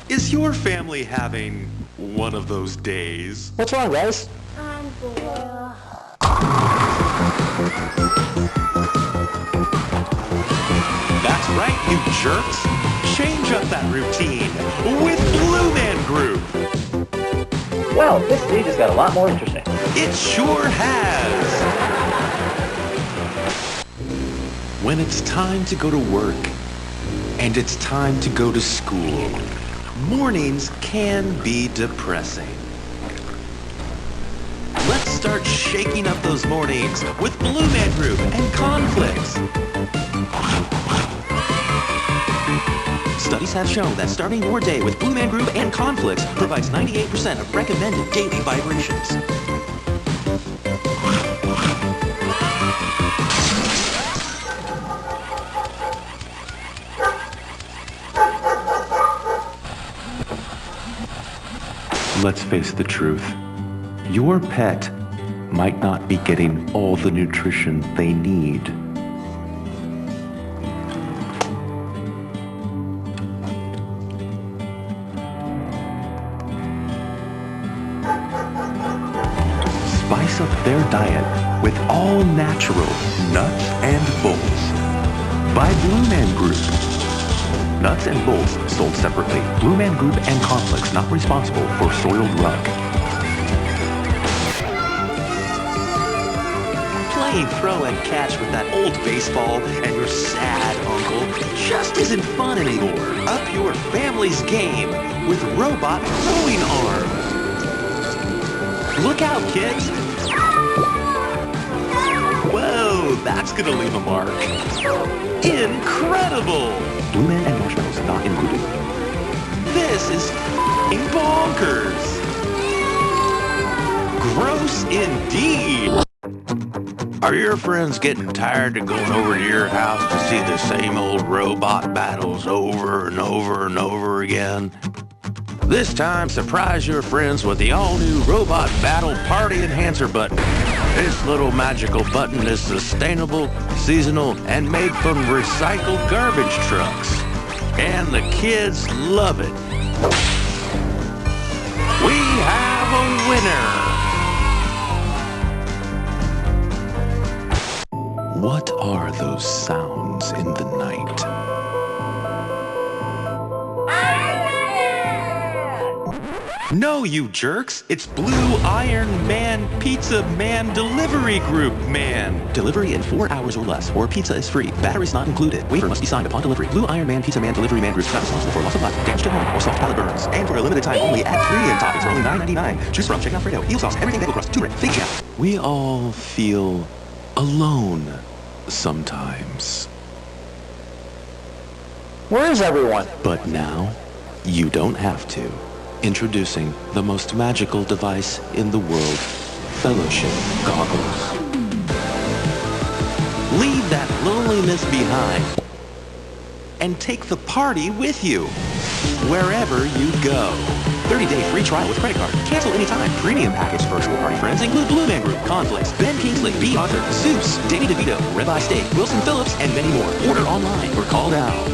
Is your family having one of those days? What's wrong, guys? I'm bored. That's right, you jerks. Change up that routine with Blue Man Group. Well, this day just got a lot more interesting. It sure has. When it's time to go to work and it's time to go to school, mornings can be depressing. Let's start shaking up those mornings with Blue Man Group and KhanFlicks. Studies have shown that starting your day with Blue Man Group and KhanFlicks provides 98% of recommended daily vibrations. Let's face the truth. Your pet might not be getting all the nutrition they need. Spice up their diet with all natural nuts and bolts by Blue Man Group. Nuts and bolts sold separately. Blue Man Group and KhanFlicks not responsible for soiled rug. Playing throw and catch with that old baseball and your sad uncle just isn't fun anymore. Up your family's game with robot throwing arms. Look out, kids! Whoa, that's gonna leave a mark. Incredible! Blue Man and marshmallows not included. This is f***ing bonkers! Gross indeed! Are your friends getting tired of going over to your house to see the same old robot battles over and over and over again? This time, surprise your friends with the all-new Robot Battle Party Enhancer button. This little magical button is sustainable, seasonal, and made from recycled garbage trucks. And the kids love it. We have a winner! What are those sounds in the night? No, you jerks! It's Blue Iron Man Pizza Man Delivery Group, man! Delivery in 4 hours or less, or pizza is free. Batteries not included. Waiver must be signed upon delivery. Blue Iron Man Pizza Man Delivery Man Group is not responsible for loss of life, damage to home, or soft palate burns. And for a limited time only, add 3 in toppings for only $9.99. Choose from chicken Alfredo, eel sauce, everything bagel crust, turmeric, fake jam. We all feel alone sometimes. Where is everyone? But now, you don't have to. Introducing the most magical device in the world, Fellowship Goggles. Leave that loneliness behind and take the party with you, wherever you go. 30-day free trial with credit card. Cancel anytime. Premium package virtual party friends include Blue Man Group, KhanFlicks, Ben Kingsley, B. Arthur, Seuss, Danny DeVito, Ribeye Steak, Wilson Phillips, and many more. Order online or call now.